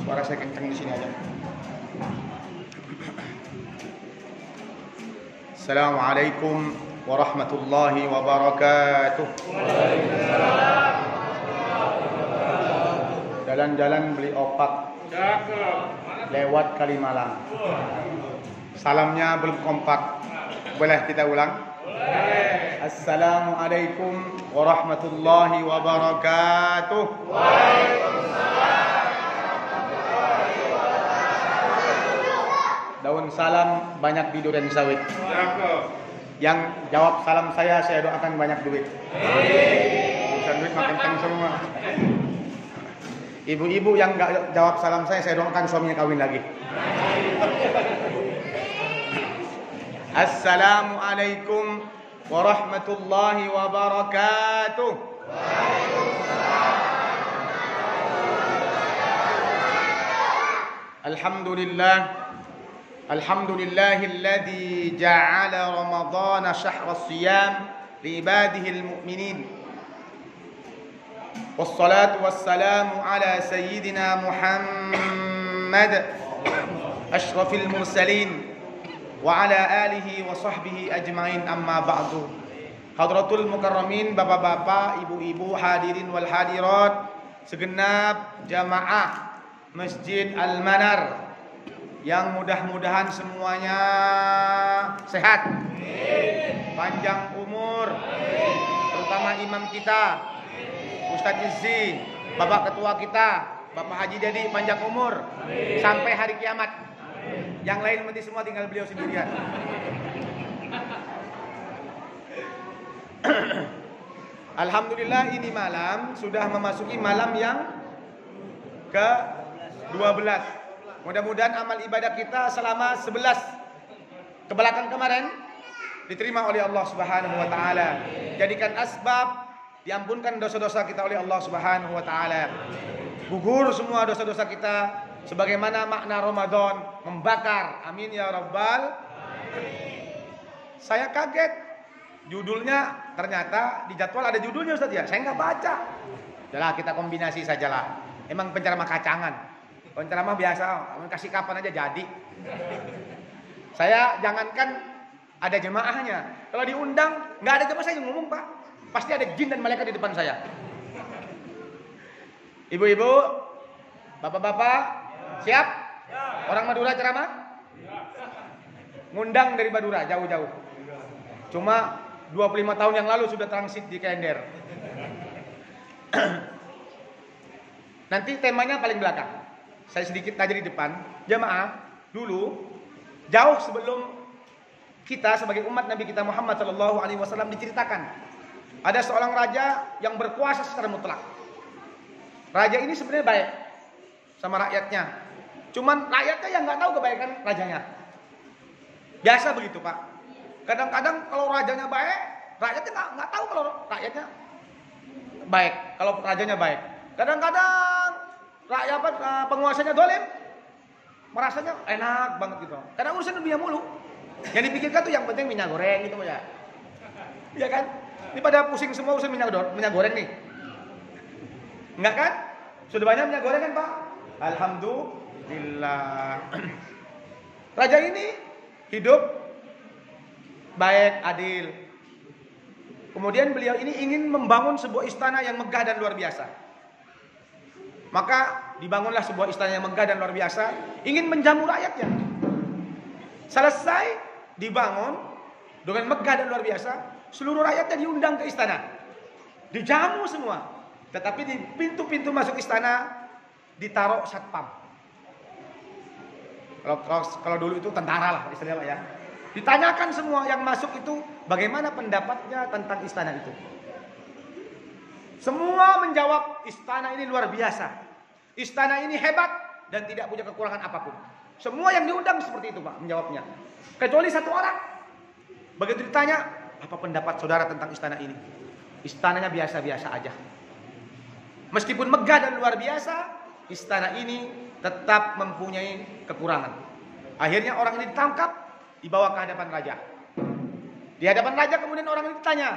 Suara saya kenceng di sini aja. Assalamualaikum warahmatullahi wabarakatuh. Jalan-jalan beli opak lewat Kalimalang. Salamnya belum kompak. Boleh kita ulang? Assalamualaikum warahmatullahi wabarakatuh. Daun salam banyak di durian sawit. Yang jawab salam saya doakan banyak duit. Urusan duit makin kenceng semua. Ibu-ibu yang gak jawab salam saya doakan suaminya kawin lagi. Assalamualaikum warahmatullahi wabarakatuh. Alhamdulillah. Alhamdulillahilladzi ja'ala Ramadhana syahra siyam liibadihil mu'minin. Wassalatu wassalamu ala sayyidina Muhammad asyrafil mursalin wa ala alihi wa sahbihi ajmain, amma ba'du. Hadratul mukarramin, bapak-bapak, ibu-ibu, hadirin wal hadirat, segenap jamaah Masjid Al-Manar yang mudah-mudahan semuanya sehat, panjang umur, terutama imam kita Ustadz Izzi, Bapak Ketua kita Bapak Haji Dedi, panjang umur sampai hari kiamat. Yang lain mati semua, tinggal beliau sendirian. Alhamdulillah, ini malam sudah memasuki malam yang ke-12. Mudah-mudahan amal ibadah kita selama 11 ke belakang kemarin diterima oleh Allah Subhanahu wa taala. Jadikan asbab diampunkan dosa-dosa kita oleh Allah Subhanahu wa taala. Gugur semua dosa-dosa kita sebagaimana makna Ramadan membakar. Amin ya rabbal alamin. Saya kaget. Judulnya ternyata di jadwal ada judulnya Ustaz ya. Saya nggak baca. Yalah, kita kombinasi sajalah. Emang penceramah kacangan. Penceramah biasa, kasih kapan aja jadi. Saya jangankan ada jemaahnya, kalau diundang nggak ada jemaah saya yang ngomong Pak, pasti ada jin dan malaikat di depan saya. Ibu-ibu, bapak-bapak, siap? Orang Madura ceramah? Ngundang dari Madura jauh-jauh. Cuma 25 tahun yang lalu sudah transit di Klender. Nanti temanya paling belakang. Saya sedikit aja di depan. Jamaah, dulu jauh sebelum kita sebagai umat Nabi kita Muhammad SAW diceritakan ada seorang raja yang berkuasa secara mutlak. Raja ini sebenarnya baik sama rakyatnya. Cuman rakyatnya yang nggak tahu kebaikan rajanya. Biasa begitu Pak. Kadang-kadang kalau rajanya baik, rakyatnya nggak tahu kalau rakyatnya baik. Kalau rajanya baik. Kadang-kadang rakyat penguasanya dolim, merasanya enak banget gitu. Karena urusan dunia mulu. Yang dipikirkan tuh yang penting minyak goreng gitu ya. Iya kan? Ini pada pusing semua urusan minyak goreng nih. Enggak kan? Sudah banyak minyak goreng kan Pak? Alhamdulillah. Raja ini hidup baik, adil. Kemudian beliau ini ingin membangun sebuah istana yang megah dan luar biasa. Maka dibangunlah sebuah istana yang megah dan luar biasa, ingin menjamu rakyatnya. Selesai dibangun dengan megah dan luar biasa, seluruh rakyatnya diundang ke istana, dijamu semua. Tetapi di pintu-pintu masuk istana ditaruh satpam. Kalau dulu itu tentara lah istilahnya Pak ya. Ditanyakan semua yang masuk itu bagaimana pendapatnya tentang istana itu. Semua menjawab istana ini luar biasa. Istana ini hebat dan tidak punya kekurangan apapun. Semua yang diundang seperti itu Pak menjawabnya. Kecuali satu orang. Begitu ditanya, apa pendapat saudara tentang istana ini? Istananya biasa-biasa aja. Meskipun megah dan luar biasa, istana ini tetap mempunyai kekurangan. Akhirnya orang ini ditangkap, dibawa ke hadapan raja. Di hadapan raja kemudian orang ini ditanya,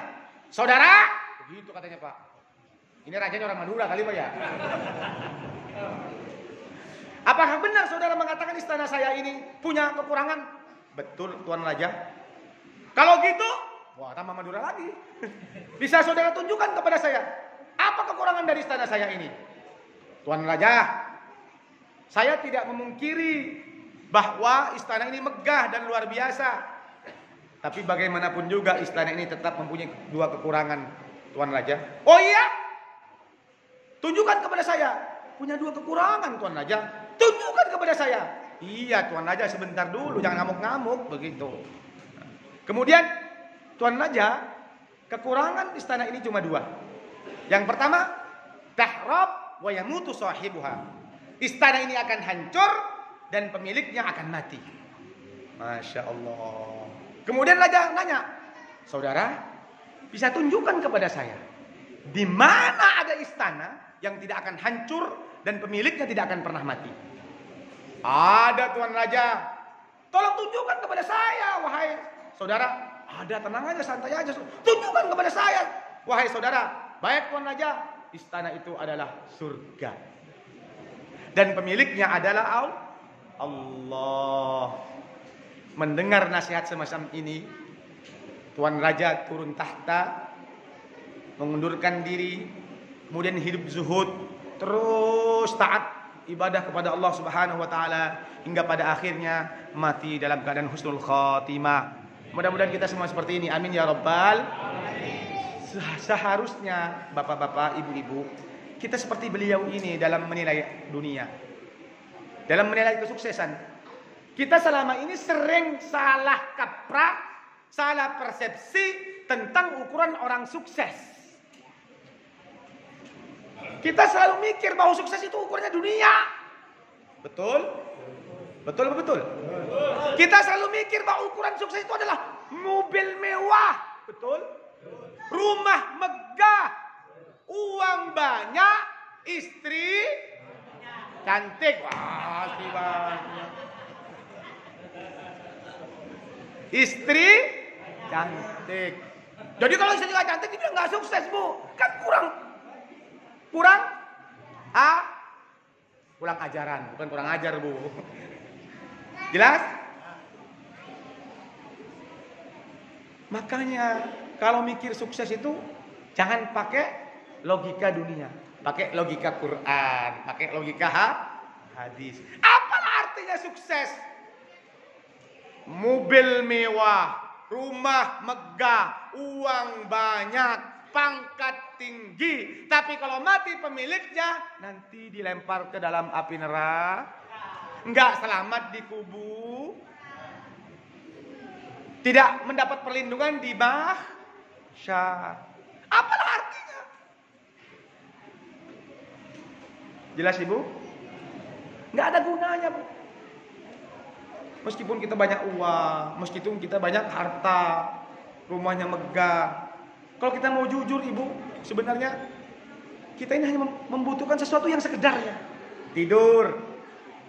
Saudara, begitu katanya Pak. Ini rajanya orang Madura kali Pak ya. Apakah benar saudara mengatakan istana saya ini punya kekurangan? Betul Tuan Raja. Kalau gitu, wah tambah Madura lagi. Bisa saudara tunjukkan kepada saya, apa kekurangan dari istana saya ini? Tuan Raja, saya tidak memungkiri bahwa istana ini megah dan luar biasa. Tapi bagaimanapun juga istana ini tetap mempunyai dua kekurangan, Tuan Raja. Oh iya? Tunjukkan kepada saya. Punya dua kekurangan, Tuan Raja. Tunjukkan kepada saya. Iya, Tuan Raja, sebentar dulu, jangan ngamuk-ngamuk begitu. Kemudian, Tuan Raja, kekurangan istana ini cuma dua. Yang pertama, tahrab wa yamutu sahibuha. Istana ini akan hancur dan pemiliknya akan mati. Masya Allah. Kemudian Raja nanya, saudara, bisa tunjukkan kepada saya di mana ada istana yang tidak akan hancur dan pemiliknya tidak akan pernah mati? Ada Tuan Raja. Tolong tunjukkan kepada saya, wahai saudara. Ada, tenang aja, santai aja. Tunjukkan kepada saya, wahai saudara. Baik Tuan Raja, istana itu adalah surga. Dan pemiliknya adalah Allah. Mendengar nasihat semacam ini, Tuan Raja turun tahta, mengundurkan diri, kemudian hidup zuhud, terus taat ibadah kepada Allah Subhanahu wa taala hingga pada akhirnya mati dalam keadaan husnul khatimah. Mudah-mudahan kita semua seperti ini. Amin ya rabbal alamin. Seharusnya bapak-bapak, ibu-ibu, kita seperti beliau ini dalam menilai dunia, dalam menilai kesuksesan. Kita selama ini sering salah kaprah, salah persepsi tentang ukuran orang sukses. Kita selalu mikir bahwa sukses itu ukurannya dunia. Betul? Betul apa betul? Kita selalu mikir bahwa ukuran sukses itu adalah mobil mewah. Betul? Rumah megah, uang banyak, istri cantik. Wah, istri banyak. Istri cantik. Jadi kalau istri nggak cantik, dia nggak sukses, Bu. Kan kurang ajaran, bukan kurang ajar, Bu. Jelas? Makanya kalau mikir sukses itu jangan pakai logika dunia, pakai logika Quran, pakai logika hadis. Apalah artinya sukses? Mobil mewah, rumah megah, uang banyak, pangkat tinggi. Tapi kalau mati pemiliknya, nanti dilempar ke dalam api neraka. Enggak selamat di kubur. Tidak mendapat perlindungan di mahsyar. Apalah artinya? Jelas Ibu? Enggak ada gunanya, Bu. Meskipun kita banyak uang, meskipun kita banyak harta, rumahnya megah. Kalau kita mau jujur Ibu, sebenarnya kita ini hanya membutuhkan sesuatu yang sekedarnya. Tidur,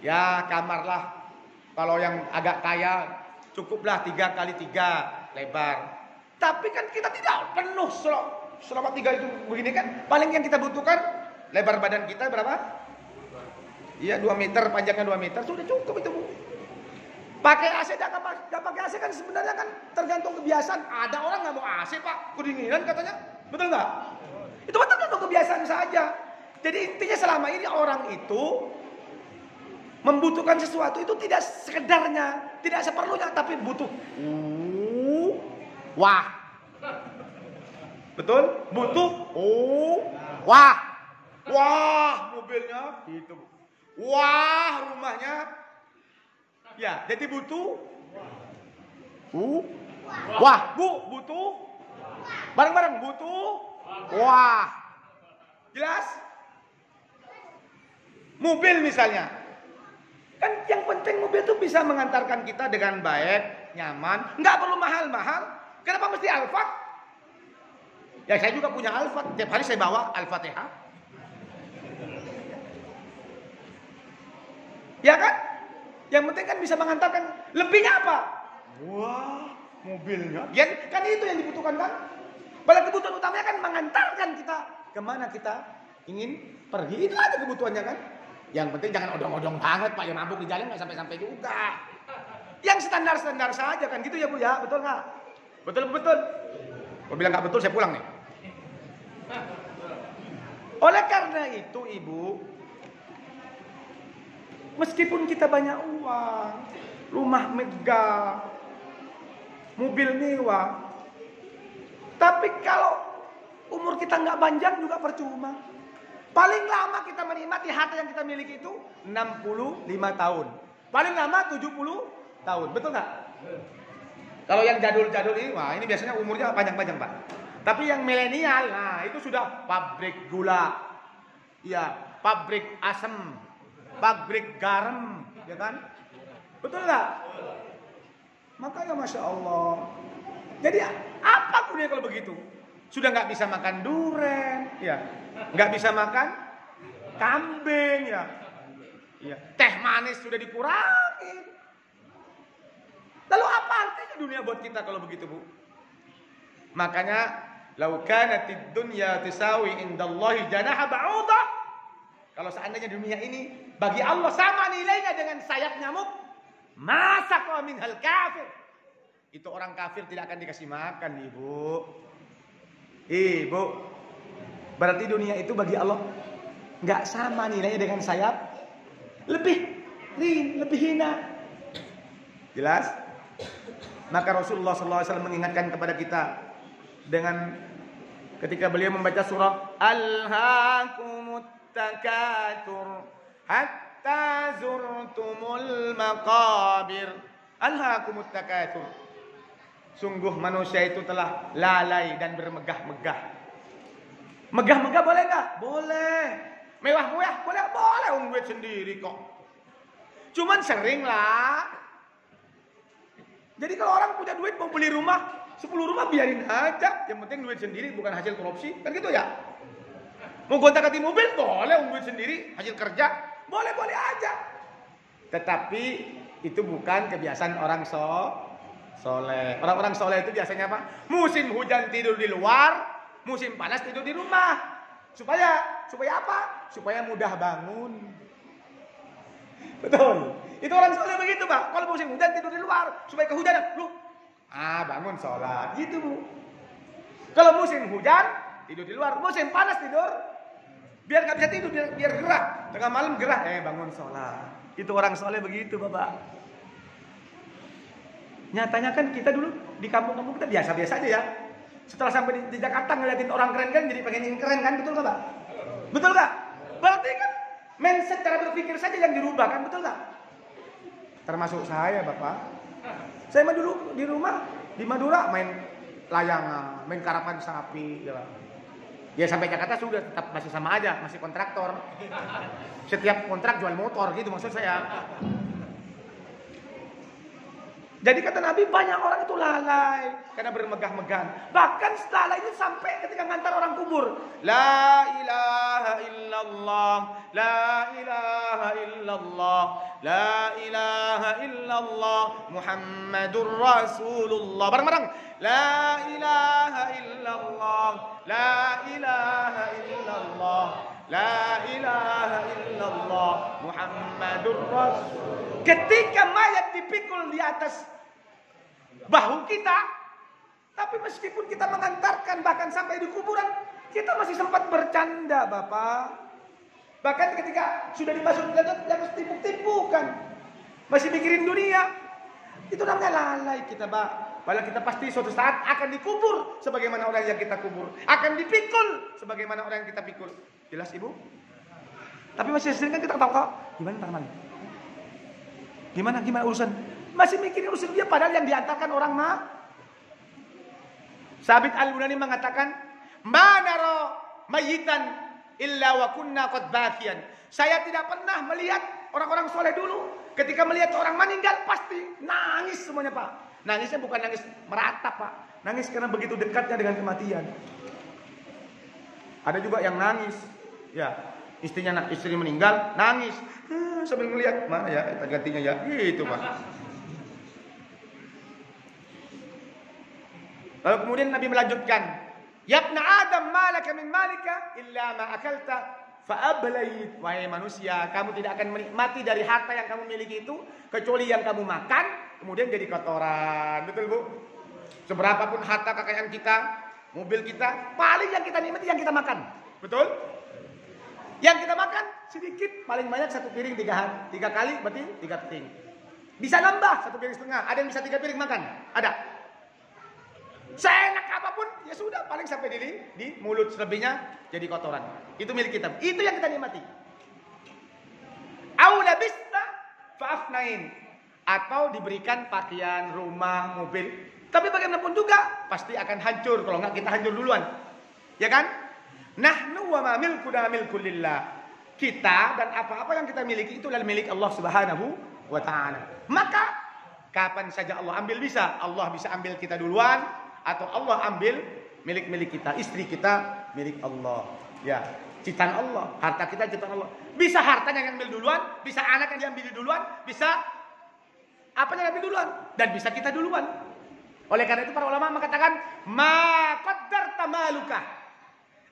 ya kamar lah. Kalau yang agak kaya, cukuplah 3x3 lebar. Tapi kan kita tidak penuh selama 3 itu begini kan. Paling yang kita butuhkan, lebar badan kita berapa? Iya 2 meter, panjangnya 2 meter, sudah cukup itu Bu. Pakai AC dan gak pakai AC kan sebenarnya kan tergantung kebiasaan. Ada orang nggak mau AC Pak, kedinginan katanya, betul nggak? Itu kan tergantung kebiasaan saja. Jadi intinya selama ini orang itu membutuhkan sesuatu itu tidak sekedarnya, tidak seperlunya, tapi butuh. Wah, betul? Butuh. Wah, wah mobilnya itu. Wah rumahnya. Ya, jadi butuh. Wah, Bu, butuh. Bareng-bareng butuh. Wah. Jelas? Mobil misalnya. Kan yang penting mobil itu bisa mengantarkan kita dengan baik, nyaman, nggak perlu mahal-mahal. Kenapa mesti Alphard? Ya saya juga punya Alphard. Tiap hari saya bawa Al-Fatihah. Ya kan? Yang penting kan bisa mengantarkan. Lebihnya apa? Wah, mobilnya. Ya, kan itu yang dibutuhkan kan? Padahal kebutuhan utama mengantarkan kita kemana kita ingin pergi. Itu aja kebutuhannya kan. Yang penting jangan odong-odong banget Pak, yang mabuk di jalan nggak sampai-sampai juga. Yang standar-standar saja kan gitu ya Bu ya, betul nggak? Betul. Kalau bilang nggak betul saya pulang nih. Oleh karena itu Ibu, meskipun kita banyak uang, rumah megah, mobil mewah, tapi kalau umur kita nggak panjang juga percuma. Paling lama kita menikmati harta yang kita miliki itu 65 tahun. Paling lama 70 tahun. Betul nggak? Kalau yang jadul-jadul ini, wah ini biasanya umurnya panjang-panjang Pak. Tapi yang milenial, nah itu sudah pabrik gula, ya pabrik asam, pabrik garam, ya kan? Betul nggak? Makanya Masya Allah. Jadi apa gunanya kalau begitu? Sudah nggak bisa makan durian, ya, nggak bisa makan kambing, ya, teh manis sudah dikurangin. Lalu apa artinya dunia buat kita kalau begitu Bu? Makanya, lau kanatid dunya tusawi indallahi janaha ba'udah. Kalau seandainya dunia ini bagi Allah sama nilainya dengan sayap nyamuk, masa kau minhal kafir? Itu orang kafir tidak akan dikasih makan, Ibu. Ibu, berarti dunia itu bagi Allah nggak sama nilainya dengan sayap, lebih hina. Jelas? Maka Rasulullah SAW mengingatkan kepada kita dengan ketika beliau membaca surah Alhaakumut takatsur hatta zurtumul maqabir. Alhaakumut takatsur. Sungguh manusia itu telah lalai dan bermegah-megah. Megah-megah boleh nggak? Boleh. Mewah-mewah boleh. Duit sendiri kok. Cuman sering lah. Jadi kalau orang punya duit mau beli rumah 10 rumah biarin aja. Yang penting duit sendiri bukan hasil korupsi. Kan gitu ya. Mau gonta-ganti mobil boleh. Duit sendiri hasil kerja. Boleh-boleh aja. Tetapi itu bukan kebiasaan orang soleh. Orang-orang soleh itu biasanya apa? Musim hujan tidur di luar, musim panas tidur di rumah. Supaya apa? Supaya mudah bangun. Betul. Itu orang soleh begitu Pak. Kalau musim hujan tidur di luar, supaya kehujanan, bangun sholat. Gitu Bu. Kalau musim hujan tidur di luar, musim panas tidur, biar nggak bisa tidur, biar gerah. Tengah malam gerah, bangun sholat. Itu orang soleh begitu Bapak. Nyatanya kan kita dulu di kampung-kampung kita biasa-biasa aja ya. Setelah sampai di Jakarta ngeliatin orang keren kan jadi pengen ingin keren kan, betul nggak Pak? Betul nggak? Berarti kan mindset cara berpikir saja yang dirubah kan, betul nggak? Termasuk saya Bapak. Saya mah dulu di rumah di Madura main layangan, main karapan sapi, ya sampai Jakarta sudah tetap masih sama aja, masih kontraktor. Setiap kontrak jual motor gitu maksud saya. Jadi kata Nabi banyak orang itu lalai karena bermegah-megahan. Bahkan lalai itu sampai ketika ngantar orang kubur. La ilaha illallah, la ilaha illallah, la ilaha illallah, Muhammadur Rasulullah. Bareng-bareng. La ilaha illallah, la ilaha illallah, la ilaha illallah, Muhammadur Rasulullah. Ketika mayat dipikul di atas bahu kita, tapi meskipun kita mengantarkan bahkan sampai di kuburan, kita masih sempat bercanda Bapak. Bahkan ketika sudah dimasukin harus tipu-tipukan, masih mikirin dunia. Itu namanya lalai kita Pak. Padahal kita pasti suatu saat akan dikubur sebagaimana orang yang kita kubur, akan dipikul sebagaimana orang yang kita pikul. Jelas Ibu? Tapi masih sering kan kita tahu kok gimana tangan. Gimana urusan? Masih mikirin urusan dia padahal yang diantarkan orang mah. Sabit Al-Bunani mengatakan, "Manaro mayitan illa wa kunna qad bakian." Saya tidak pernah melihat orang-orang soleh dulu ketika melihat orang meninggal pasti nangis semuanya Pak. Nangisnya bukan nangis meratap Pak. Nangis karena begitu dekatnya dengan kematian. Ada juga yang nangis, ya istri meninggal nangis sambil ngelihat mana ya gantinya ya gitu Pak. Lalu kemudian Nabi melanjutkan Ya ibna Adam, malaka min malika illa ma akalta fa'ablait. Wahai manusia, kamu tidak akan menikmati dari harta yang kamu miliki itu kecuali yang kamu makan kemudian jadi kotoran. Betul, Bu? Seberapapun harta kekayaan kita, mobil kita, paling yang kita nikmati yang kita makan. Betul? Yang kita makan sedikit, paling banyak 1 piring 3 kali berarti 3 piring. Bisa nambah 1 piring setengah. Ada yang bisa 3 piring makan? Ada. Seenak apapun, ya sudah, paling sampai di mulut, selebihnya jadi kotoran. Itu milik kita. Itu yang kita nikmati. Au labista fa'afnain, atau diberikan pakaian, rumah, mobil. Tapi bagaimanapun juga pasti akan hancur kalau enggak kita hancur duluan. Ya kan? Nahnu wa ma milkuna milkul lillah. Kita dan apa-apa yang kita miliki itu adalah milik Allah Subhanahu wa taala. Maka kapan saja Allah ambil bisa. Allah bisa ambil kita duluan, atau Allah ambil milik-milik kita, istri kita milik Allah. Ya, ciptaan Allah, harta kita ciptaan Allah. Bisa hartanya yang ambil duluan, bisa anak yang diambil duluan, bisa apanya yang ambil duluan, dan bisa kita duluan. Oleh karena itu para ulama mengatakan, ma qaddarta maluka.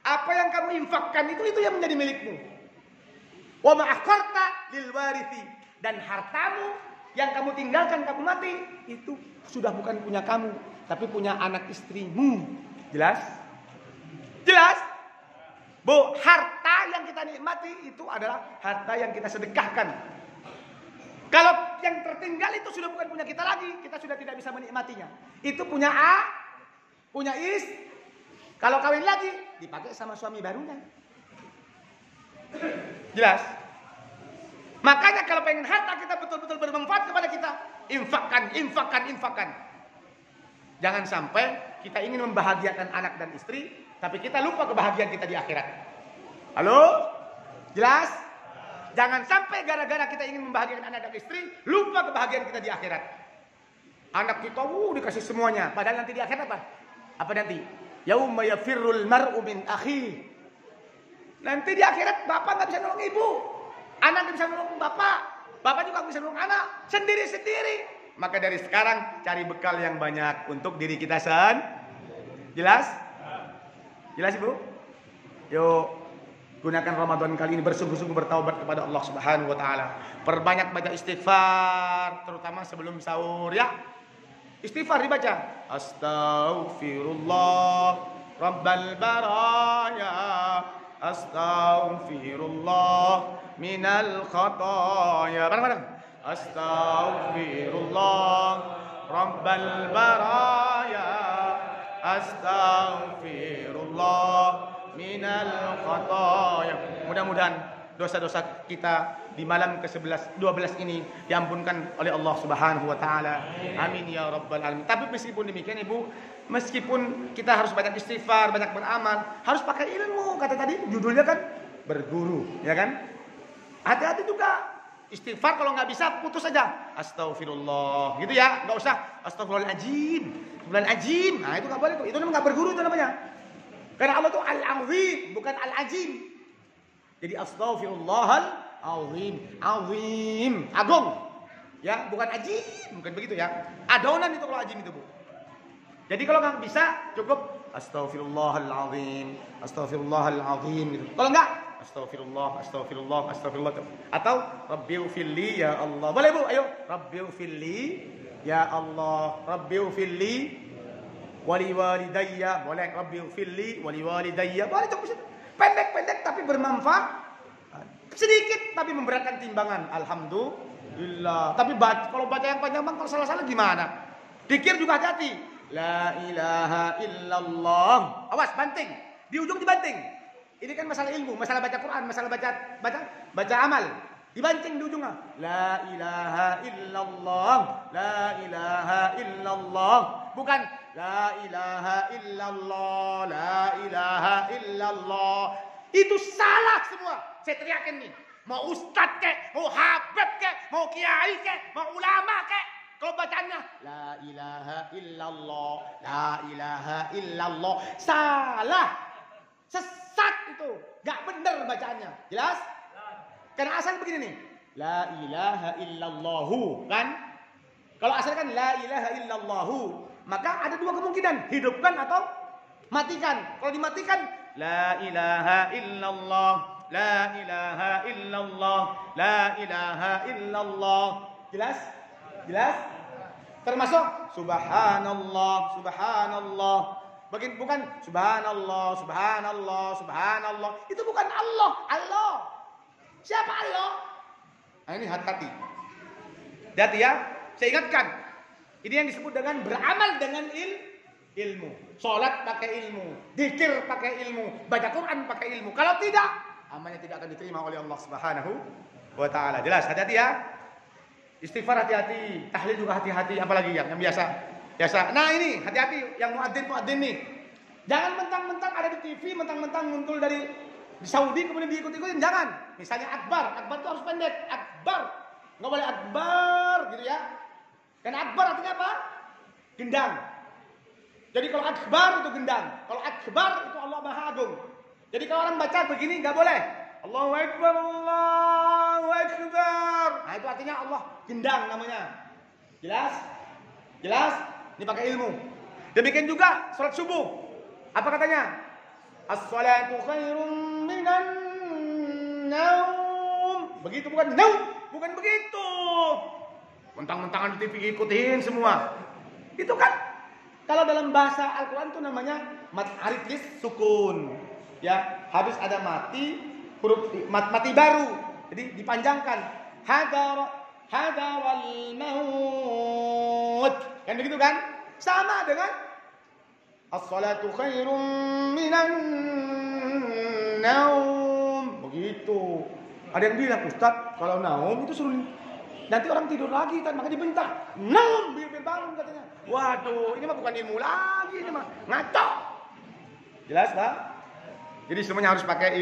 Apa yang kamu infakkan itu yang menjadi milikmu. Wa ma akharta lil warithi, dan hartamu yang kamu tinggalkan, kamu mati, itu sudah bukan punya kamu, tapi punya anak istrimu. Jelas? Jelas? Bu, harta yang kita nikmati itu adalah harta yang kita sedekahkan. Kalau yang tertinggal itu sudah bukan punya kita lagi, kita sudah tidak bisa menikmatinya. Itu punya A, punya is. Kalau kawin lagi, dipakai sama suami barunya. Jelas? Makanya kalau pengen harta kita betul-betul bermanfaat kepada kita, infakkan. Jangan sampai kita ingin membahagiakan anak dan istri, tapi kita lupa kebahagiaan kita di akhirat. Halo? Jelas? Jangan sampai gara-gara kita ingin membahagiakan anak dan istri, lupa kebahagiaan kita di akhirat. Anak kita dikasih semuanya, padahal nanti di akhirat apa? Apa nanti? Yauma yafirrul mar'u min akhi. Nanti di akhirat bapak nggak bisa nolong ibu, anak nggak bisa nolong bapak juga nggak bisa nolong anak, sendiri-sendiri. Maka dari sekarang cari bekal yang banyak untuk diri kita Jelas? Jelas Ibu? Yuk, gunakan Ramadan kali ini bersungguh-sungguh bertaubat kepada Allah Subhanahu wa taala. Perbanyak baca istighfar, terutama sebelum sahur ya. Istighfar dibaca. Astaghfirullah Rabbal baraya. Astaghfirullah minal khataya. Bareng-bareng. Astaghfirullah Rabbal baraya. Astaghfirullah minal khataya. Mudah-mudahan dosa-dosa kita di malam ke-11, 12 ini diampunkan oleh Allah Subhanahu wa taala. Amin ya rabbal alamin. Tapi meskipun demikian Ibu, meskipun kita harus banyak istighfar, banyak beramal, harus pakai ilmu. Kata tadi judulnya kan berguru, ya kan? Hati-hati juga. Istighfar kalau nggak bisa putus saja. Astagfirullah, gitu ya. Nggak usah astagfirullahaladzim. Astagfirullahaladzim. Nah itu nggak boleh tuh. Itu namanya nggak berguru itu namanya. Karena Allah tuh al-azim, bukan al-azim. Jadi astaghfirullahalazim, azim, agung. Ya, bukan ajim, bukan begitu ya. Adonan itu kalau ajim itu, Bu. Jadi kalau nggak bisa cukup astaghfirullahalazim, astaghfirullahalazim gitu. Kalau nggak astagfirullah. Atau rabbighfirli ya Allah. Boleh Bu? Ayo. Rabbighfirli ya Allah. Rabbighfirli wali walidayya. Boleh. Rabbighfirli wali walidayya. Boleh cukup. Pendek-pendek tapi bermanfaat. Sedikit tapi memberatkan timbangan. Alhamdulillah. Tapi kalau baca yang panjang kalau salah-salah gimana? Dikir juga hati-hati. La ilaha illallah. Awas banting. Di ujung dibanting. Ini kan masalah ilmu, masalah baca Quran, masalah baca amal. Dibanting di ujungnya. La ilaha illallah, la ilaha illallah. Bukan la ilaha illallah, la ilaha illallah. Itu salah semua. Saya teriakin nih. Mau ustadz kek, mau habib kek, mau kiai kek, mau ulama kek. Kalau bacaannya la ilaha illallah, la ilaha illallah. Salah. Sesat itu, gak benar bacaannya, jelas? Karena asal begini nih, la ilaha illallahu, kan? Kalau asal kan la ilaha illallahu, maka ada dua kemungkinan, hidupkan atau Matikan. Kalau dimatikan, la ilaha illallah, la ilaha illallah, la ilaha illallah. Jelas? Jelas? Termasuk subhanallah, subhanallah. Bukan subhanallah, subhanallah, subhanallah. Itu bukan Allah. Allah. Siapa Allah? Nah, ini hati-hati. Hati ya. Saya ingatkan. Ini yang disebut dengan beramal dengan ilmu. Salat pakai ilmu, zikir pakai ilmu, baca Quran pakai ilmu. Kalau tidak, amalnya tidak akan diterima oleh Allah Subhanahu wa taala. Jelas? Hati-hati ya. Istighfar hati-hati, tahlil juga hati-hati, apalagi yang biasa. Nah, ini hati-hati yang muadzin nih. Jangan mentang-mentang ada di TV, mentang-mentang muncul dari di Saudi kemudian diikut-ikutin, jangan. Misalnya akbar itu harus pendek, akbar. Enggak boleh akbar gitu ya. Karena akbar artinya apa? Gendang. Jadi kalau akbar itu gendang, kalau akbar itu Allah Maha Agung. Jadi kalau orang baca begini enggak boleh. Allahu Akbar, Allahu Akbar. Nah, itu artinya Allah gendang namanya. Jelas? Jelas? Ini pakai ilmu. Demikian juga salat subuh. Apa katanya? As-salatu khairum minan naum. Begitu bukan naum, bukan begitu. Mentang-mentangan di TV ikutin semua. Itu kan kalau dalam bahasa Al-Qur'an itu namanya alif lis sukun. Ya, habis ada mati, huruf mati baru. Jadi dipanjangkan. Hadaral maut. Kan begitu kan? Sama dengan as-salatu khairum minan naum. Begitu. Ada yang bilang, Ustaz, kalau naum itu suruh nanti orang tidur lagi kan, maka dibentak. Naum, biar bangun katanya. Waduh, ini mah bukan ilmu lagi, ini mah ngaco. Jelas, Pak? Jadi semuanya harus pakai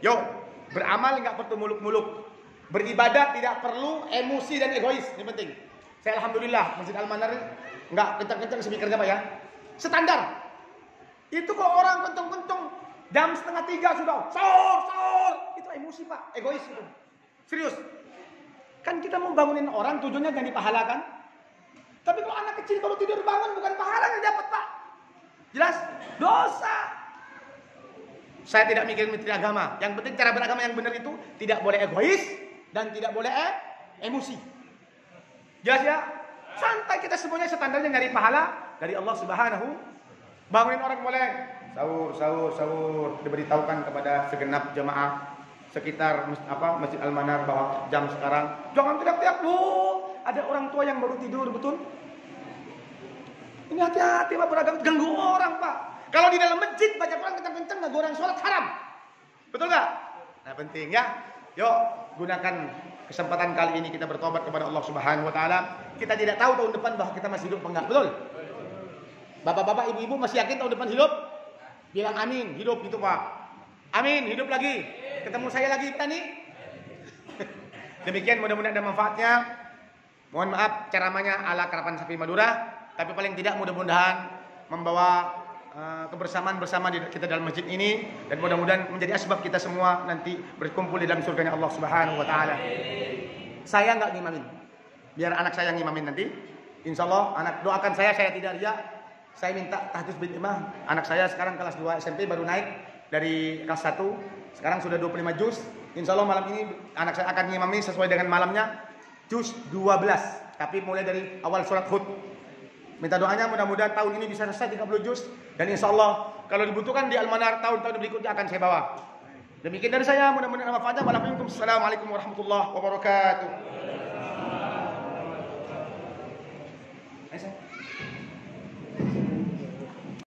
Yuk, beramal enggak perlu muluk-muluk. Beribadah tidak perlu emosi dan egois, ini penting. Saya alhamdulillah Masjid Al-Manar enggak kencang-kencang speakernya Pak ya. Standar. Itu kok orang kencang-kencang jam 2:30 sudah sahur. Itu emosi Pak, egois itu. Serius. Kan kita mau bangunin orang tujuannya jangan dipahalakan. Tapi kalau anak kecil baru tidur bangun bukan pahala yang dapat Pak. Jelas? Dosa. Saya tidak mikirin menteri agama. Yang penting cara beragama yang benar itu tidak boleh egois dan tidak boleh emosi. Jelas ya? Santai, kita semuanya standarnya nyari pahala dari Allah Subhanahu. Bangunin orang boleh sahur. Diberitahukan kepada segenap jemaah sekitar Masjid Al-Manar bahwa jam sekarang. Jangan teriak-teriak loh. Ada orang tua yang baru tidur, betul? Ini hati-hati Pak, beragam ganggu orang Pak. Kalau di dalam masjid baca Quran kencang-kencang ganggu orang sholat haram. Betul nggak? Nah, penting ya. Yuk, gunakan kesempatan kali ini kita bertobat kepada Allah Subhanahu wa taala. Kita tidak tahu tahun depan bahwa kita masih hidup enggak, betul? Bapak-bapak, ibu-ibu masih yakin tahun depan hidup? Bilang amin, hidup gitu Pak. Amin, hidup lagi. Ketemu saya lagi Pak nih. Demikian, mudah-mudahan ada manfaatnya. Mohon maaf ceramahnya ala Karapan Sapi Madura, tapi paling tidak mudah-mudahan membawa kebersamaan bersama kita dalam masjid ini, dan mudah-mudahan menjadi asbab kita semua nanti berkumpul di dalam surganya Allah Subhanahu wa taala. Saya enggak ngimamin. Biar anak saya ngimamin nanti. Insyaallah anak doakan saya tidak riya. Saya minta tahfiz bil imam. Anak saya sekarang kelas 2 SMP baru naik dari kelas 1. Sekarang sudah 25 juz. Insyaallah malam ini anak saya akan ngimami sesuai dengan malamnya juz 12. Tapi mulai dari awal surat Hud. Minta doanya mudah-mudahan tahun ini bisa selesai 30 juz, dan insyaallah kalau dibutuhkan di Al-Manar tahun-tahun berikutnya akan saya bawa. Demikian dari saya, mudah-mudahan ada manfaatnya. Wassalamualaikum warahmatullahi wabarakatuh.